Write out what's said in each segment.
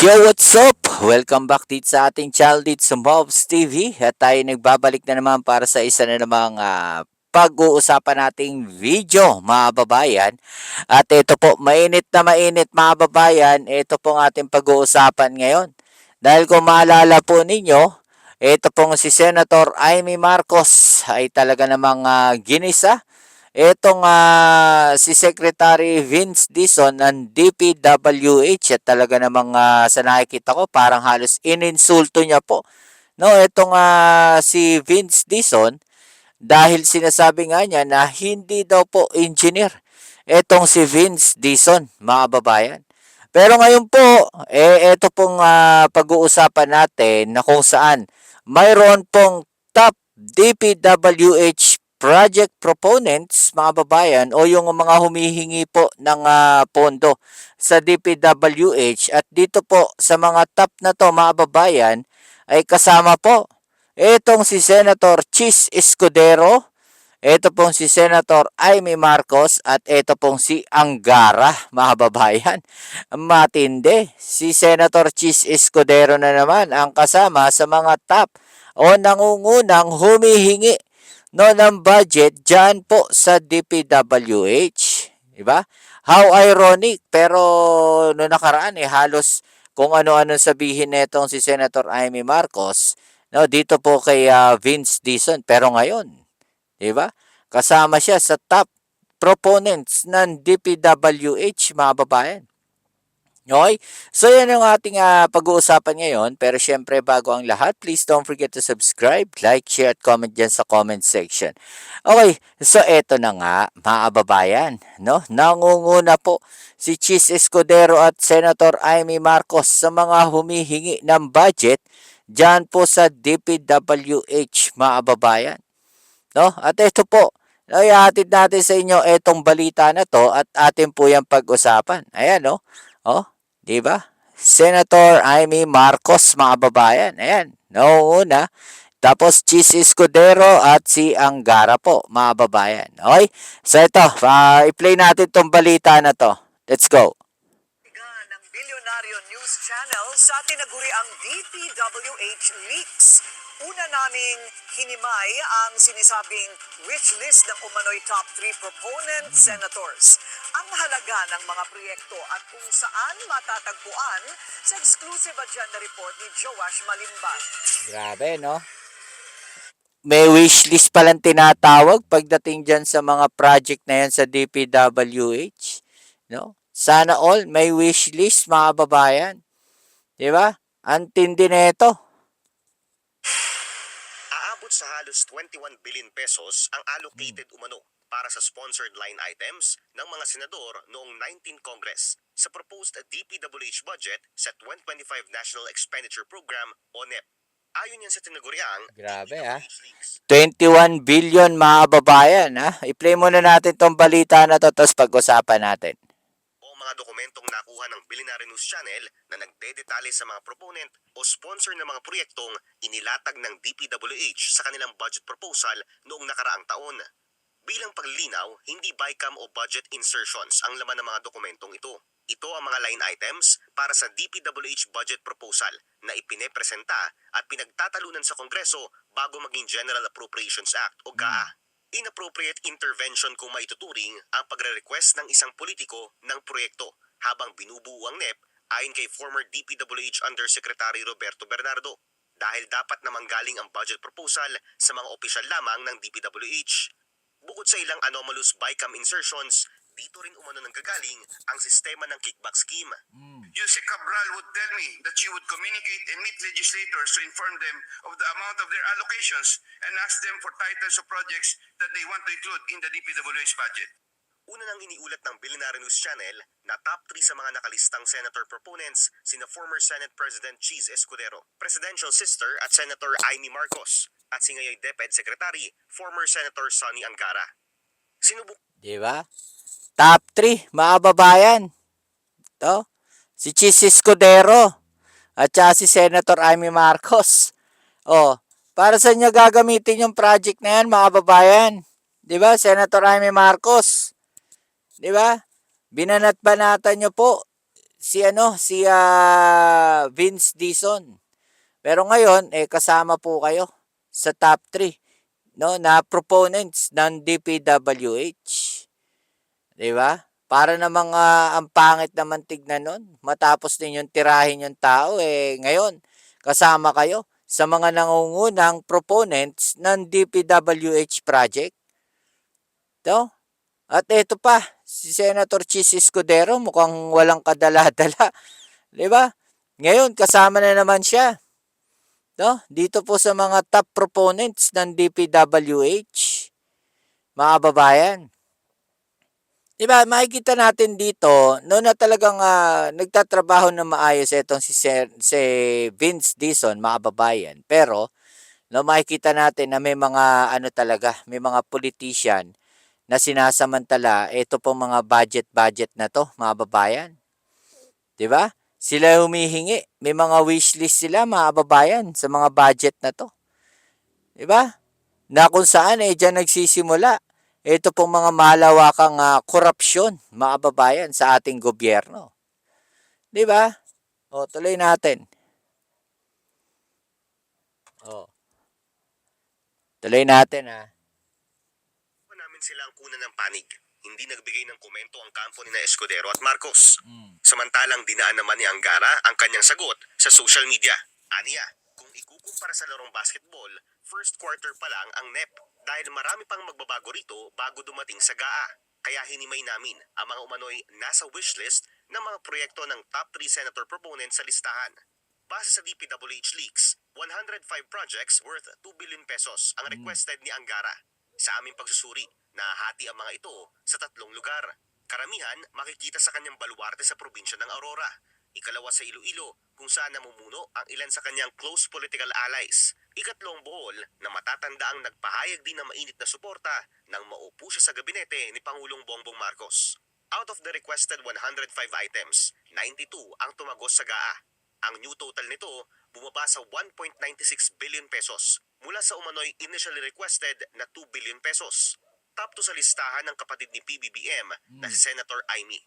Yo, what's up? Welcome back dito sa ating channel dito sa Mobs TV. At tayo nagbabalik na naman para sa isa na namang pag-uusapan nating video, mga babayan. At ito po, mainit na mainit, mga babayan. Ito pong ating pag-uusapan ngayon. Dahil kung maalala po ninyo, ito pong si Senator Amy Marcos ay talaga namang ginisa itong si Secretary Vince Dizon ng DPWH at talaga namang sa nakikita ko parang halos ininsulto niya po. No, itong si Vince Dizon dahil sinasabi nga niya na hindi daw po engineer itong si Vince Dizon, mga babayan. Pero ngayon po, ito pong pag-uusapan natin na kung saan mayroon pong top DPWH project proponents, mga babayan, o yung mga humihingi po ng pondo sa DPWH. At dito po sa mga top na to, mga babayan, ay kasama po itong si Senator Chis Escudero, ito pong si Senator Amy Marcos, at ito pong si Angara, mga babayan. Matindi. Si Senator Chis Escudero na naman ang kasama sa mga top o nangungunang humihingi no ng budget dyan po sa DPWH. Diba? How ironic. Pero no nakaraan halos kung ano-ano sabihin nitong si Senator Amy Marcos no, dito po kay Vince Dizon. Pero ngayon, diba? Kasama siya sa top proponents ng DPWH, mga babayan. Okay? So yan ang ating pag-uusapan ngayon. Pero syempre bago ang lahat, please don't forget to subscribe, like, share at comment dyan sa comment section. Okay, so eto na nga mga kababayan. No? Nangunguna po si Chis Escudero at Senator Amy Marcos sa mga humihingi ng budget dyan po sa DPWH, mga kababayan. No? At ito po, ihatid natin sa inyo itong balita na to at atin po yung pag-usapan. Ayan, no? Oh, di ba? Senator Amy Marcos, mga babayan. Ayan, nauuna. Tapos Chis Escudero at si Angara po, mga babayan. Okay? So ito, i-play natin itong balita na to. Let's go. Ng Bilyonaryo News Channel sa tinaguriang DPWH leaks. Una naming hinimay ang sinasabing wish list ng umano'y top 3 proponent senators. Ang halaga ng mga proyekto at kung saan matatagpuan sa exclusive agenda report ni Joash Malimbag. Grabe, no? May wishlist palang tinatawag pagdating dyan sa mga project na yan sa DPWH. No? Sana all may wishlist, mga babayan. Diba? Antindi na ito. Aabot sa halos 21 billion pesos ang allocated umano para sa sponsored line items ng mga senador noong 19 Congress sa proposed DPWH budget sa 2025 National Expenditure Program o NEP. Ayon yan sa tinaguriang Grabe DPWH leaks. 21 billion, mga babayan. I-play muna natin tong balita na to tapos pag-usapan natin. O mga dokumentong nakuha ng Bilyonaryo News Channel na nagdedetalye sa mga proponent o sponsor ng mga proyektong inilatag ng DPWH sa kanilang budget proposal noong nakaraang taon. Bilang paglilinaw, hindi BICAM o budget insertions ang laman ng mga dokumentong ito. Ito ang mga line items para sa DPWH budget proposal na ipinepresenta at pinagtatalunan sa Kongreso bago maging General Appropriations Act o GAA. Inappropriate intervention kung maituturing ang pagre-request ng isang politiko ng proyekto habang binubuo ang NEP ayon kay former DPWH Undersecretary Roberto Bernardo dahil dapat na manggaling ang budget proposal sa mga opisyal lamang ng DPWH. Bukod sa ilang anomalous BICAM insertions, dito rin umano nanggagaling ang sistema ng kickback scheme. Yusek Cabral would tell me that she would communicate and meet legislators to inform them of the amount of their allocations and ask them for titles of projects that they want to include in the DPWH budget. Una nang iniulat ng Bilyonaryo News Channel na top 3 sa mga nakalistang senator proponents sina former Senate President Chis Escudero, presidential sister at Senator Amy Marcos, at si ngayon DepEd Secretary, former Senator Sonny Angara. Diba? Top 3, mga babayan. Ito, si Chis Escudero at saka si Senator Amy Marcos. Para sa inyo gagamitin yung project na yan, mga babayan? Diba? Senator Amy Marcos. Diba? Binanat-banatan nyo po si Vince Dizon. Pero ngayon kasama po kayo sa top 3 no na proponents ng DPWH. 'Di ba? Para namang ang pangit naman tignan nun. Matapos ninyong tirahin yung tao ngayon kasama kayo sa mga nangungunang proponents ng DPWH project. 'To? At ito pa, si Senator Chis Escudero mukhang walang kadala-dala, 'di ba? Ngayon kasama na naman siya, 'no? Dito po sa mga top proponents ng DPWH, mga kababayan. 'Di ba? Makikita natin dito no na talagang nagtatrabaho ng maayos itong si Vince Dizon, mga kababayan. Pero no makikita natin na may mga ano talaga, may mga politician na sinasamantala ito pong mga budget na 'to, mga kababayan. 'Di ba? Sila humihingi, may mga wishlist sila, mga kababayan, sa mga budget na 'to. 'Di ba? Na kung saan diyan nagsisimula ito pong mga malawakang korupsyon, mga kababayan, sa ating gobyerno. 'Di ba? O, tuloy natin. O. Tuloy natin Namin sila ang kuna ng panig. Hindi nagbigay ng komento ang kampo ni na Escudero at Marcos. Samantalang dinaan naman ni Angara ang kanyang sagot sa social media. Aniya, kung ikukumpara sa larong basketball, first quarter pa lang ang NEP dahil marami pang magbabago rito bago dumating sa GAA. Kaya hinimay namin ang mga umano'y nasa wishlist ng mga proyekto ng top 3 senator proponents sa listahan. Base sa DPWH leaks, 105 projects worth 2 billion pesos ang requested ni Angara. Sa aming pagsusuri, nahati ang mga ito sa 3 lugar. Karamihan makikita sa kanyang baluarte sa probinsya ng Aurora. Ikalawa sa Iloilo, kung saan namumuno ang ilan sa kanyang close political allies. Ikatlong Bohol, na matatanda ang nagpahayag din ng mainit na suporta nang maupo siya sa gabinete ni Pangulong Bongbong Marcos. Out of the requested 105 items, 92 ang tumagos sa GAA. Ang new total nito bumaba sa 1.96 billion pesos mula sa umano'y initially requested na 2 billion pesos. Top 2 sa listahan ng kapatid ni PBBM na si Senator Amy.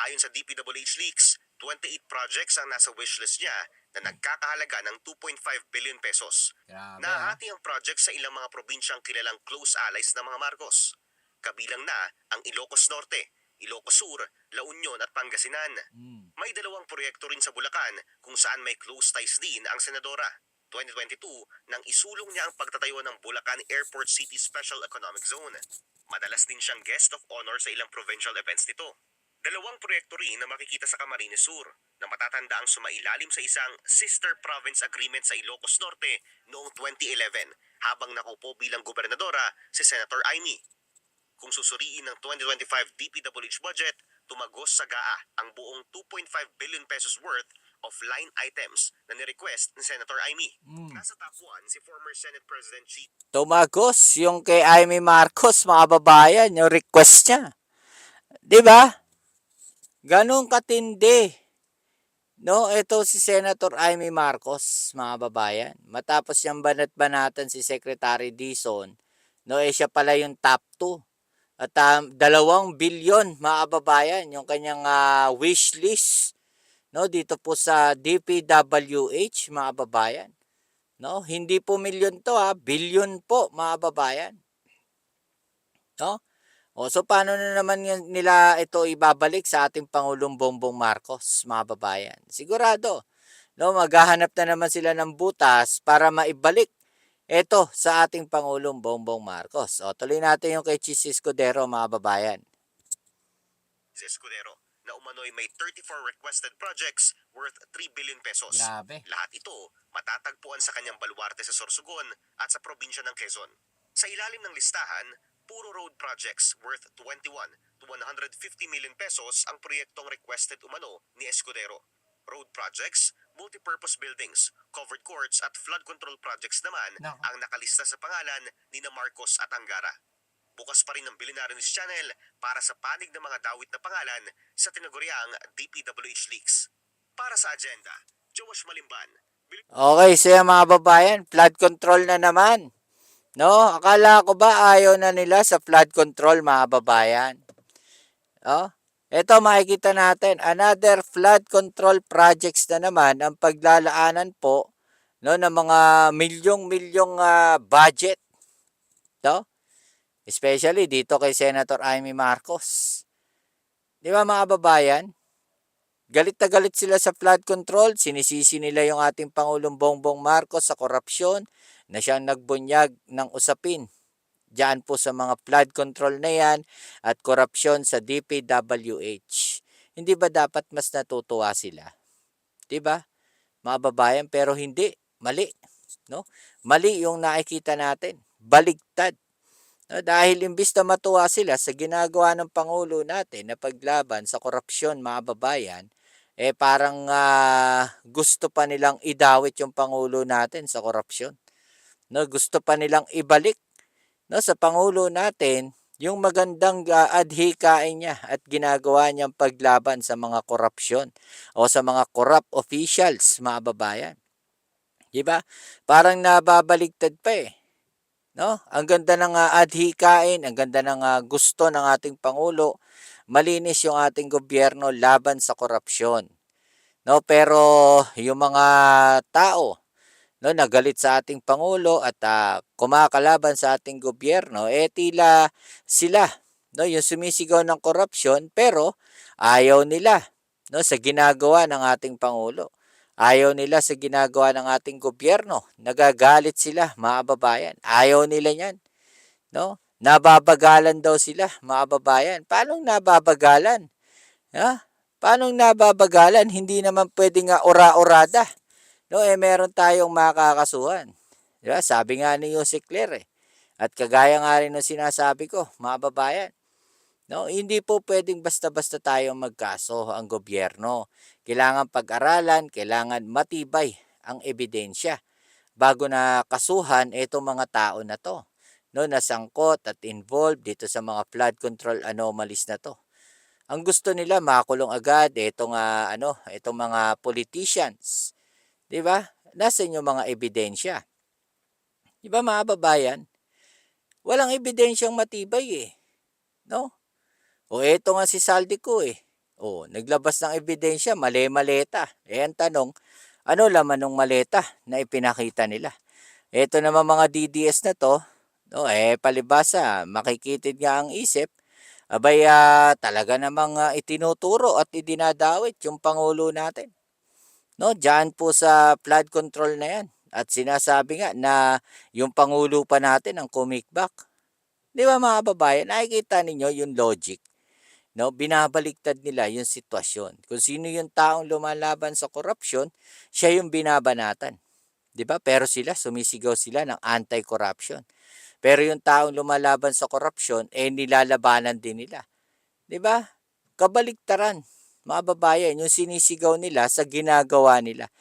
Ayon sa DPWH leaks, 28 projects ang nasa wishlist niya na nagkakahalaga ng 2.5 billion pesos. Nahati ang project sa ilang mga probinsyang kilalang close allies ng mga Marcos. Kabilang na ang Ilocos Norte, Ilocos Sur, La Union at Pangasinan. May 2 proyekto rin sa Bulacan kung saan may close ties din ang senadora. 2022 nang isulong niya ang pagtatayo ng Bulacan Airport City Special Economic Zone. Madalas din siyang guest of honor sa ilang provincial events nito. 2 proyekto rin na makikita sa Camarines Sur na matatanda ang sumailalim sa isang sister province agreement sa Ilocos Norte noong 2011 habang nakupo bilang gobernadora si Senator Amy. Kung susuriin ng 2025 DPWH budget, tumagos sa GAA ang buong 2.5 billion pesos worth of line items na ni-request ni Senator Amy. Nasa top 1 si former Senate President Cheat. Tumagos yung kay Amy Marcos, mga babayan, yung request niya. 'Di ba? Ganun katindi. No, ito si Senator Amy Marcos, mga babayan. Matapos yung banat-banatan si Secretary Dizon, no, siya pala yung top 2. At 2 bilyon, mga kababayan, yung kanyang wish list, no, dito po sa DPWH, mga kababayan. No, hindi po milyon to, bilyon po, mga kababayan. No? So paano na naman nila ito ibabalik sa ating Pangulong Bongbong Marcos, mga kababayan? Sigurado, no, maghahanap na naman sila ng butas para maibalik ito sa ating Pangulong Bongbong Marcos. Tuloy natin yung kay Chis Escudero, mga babayan. Si Escudero na umano'y may 34 requested projects worth 3 billion pesos. Grabe. Lahat ito matatagpuan sa kanyang baluarte sa Sorsogon at sa probinsya ng Quezon. Sa ilalim ng listahan, puro road projects worth 21 to 150 million pesos ang proyektong requested umano ni Escudero. Road projects, multipurpose buildings, covered courts at flood control projects naman ang nakalista sa pangalan ni na Marcos at Angara. Bukas pa rin ang Billionaire News Channel para sa panig ng mga dawit na pangalan sa tinaguriang DPWH leaks. Para sa agenda, Joash Malimban. Okay, so yung mga babayan, flood control na naman. No, akala ko ba ayaw na nila sa flood control, mga babayan? Ito makikita natin, another flood control projects na naman ang paglalaanan po no ng mga milyong-milyong budget, no? Especially dito kay Senator Amy Marcos. 'Di ba mga kababayan? Galit na galit sila sa flood control, sinisisi nila yung ating Pangulong Bongbong Marcos sa korupsyon na siyang nagbunyag ng usapin. Diyan po sa mga flood control na yan at korupsyon sa DPWH. Hindi ba dapat mas natutuwa sila? 'Di ba? Mga babayan, pero hindi, mali, no? Mali yung nakikita natin, baligtad. No, dahil imbis na matuwa sila sa ginagawa ng Pangulo natin na paglaban sa korupsyon, mga babayan, parang gusto pa nilang idawit yung Pangulo natin sa korupsyon. No, gusto pa nilang ibalik no, sa Pangulo natin yung magandang adhikain niya at ginagawa niyang paglaban sa mga korupsyon o sa mga corrupt officials, mga babayan. 'Di ba? Parang nababaligtad pa eh. No? Ang ganda ng adhikain, ang ganda ng gusto ng ating Pangulo, malinis yung ating gobyerno laban sa korupsyon. No, pero yung mga tao no nagalit sa ating pangulo at kumakalaban sa ating gobyerno tila sila no yung sumisigaw ng korupsyon pero ayaw nila no sa ginagawa ng ating pangulo. Ayaw nila sa ginagawa ng ating gobyerno. Nagagalit sila, mga babayan. Ayaw nila 'yan, no? Nababagalan daw sila, mga babayan. Paano nababagalan? Ha? Paano nababagalan? Hindi naman pwedeng ora-orada. No, meron tayong makakasuhan. 'Di ba? Sabi nga ni Yusek Claire At kagaya nga rin ng sinasabi ko, mga babayan, no, hindi po pwedeng basta-basta tayong magkaso ang gobyerno. Kailangan pag-aralan, kailangan matibay ang ebidensya bago na kasuhan itong mga tao na to. No, nasangkot at involved dito sa mga flood control anomalies na to. Ang gusto nila makulong agad itong mga politicians. 'Di ba? Nasaan yung mga ebidensya? 'Di ba mga babayan? Walang ebidensyang matibay eh, no? O eto nga si Saldico eh. O, naglabas ng ebidensya, mali-maleta. Ang tanong, ano laman ng maleta na ipinakita nila? Eto naman mga DDS na to, no, palibasa, makikitid nga ang isip, abay talaga namang itinuturo at idinadawit yung Pangulo natin. No, diyan po sa flood control na yan. At sinasabi nga na yung Pangulo pa natin ang kumikbak. Di ba mga babayan, nakikita ninyo yung logic. No, binabaliktad nila yung sitwasyon. Kung sino yung taong lumalaban sa korupsyon, siya yung binabanatan. 'Di ba? Pero sumisigaw sila ng anti-corruption. Pero yung taong lumalaban sa korupsyon, nilalabanan din nila. 'Di ba? Kabaliktaran, mga babayan, yung sinisigaw nila sa ginagawa nila.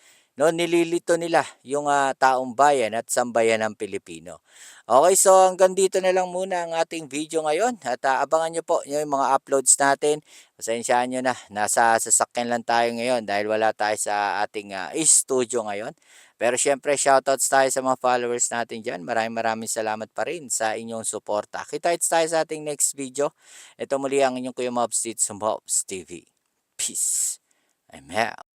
No, nililito nila yung taong bayan at sambayan ng Pilipino. Okay, so hanggang dito na lang muna ang ating video ngayon at abangan nyo po yung mga uploads natin. Pasensyaan nyo na, nasa sasakyan lang tayo ngayon dahil wala tayo sa ating studio ngayon. Pero syempre, shoutouts tayo sa mga followers natin dyan. Maraming salamat pa rin sa inyong suporta. Kita-kits tayo sa ating next video. Ito muli ang inyong Kuya Mobs Tits Mobs TV. Peace. I'm out.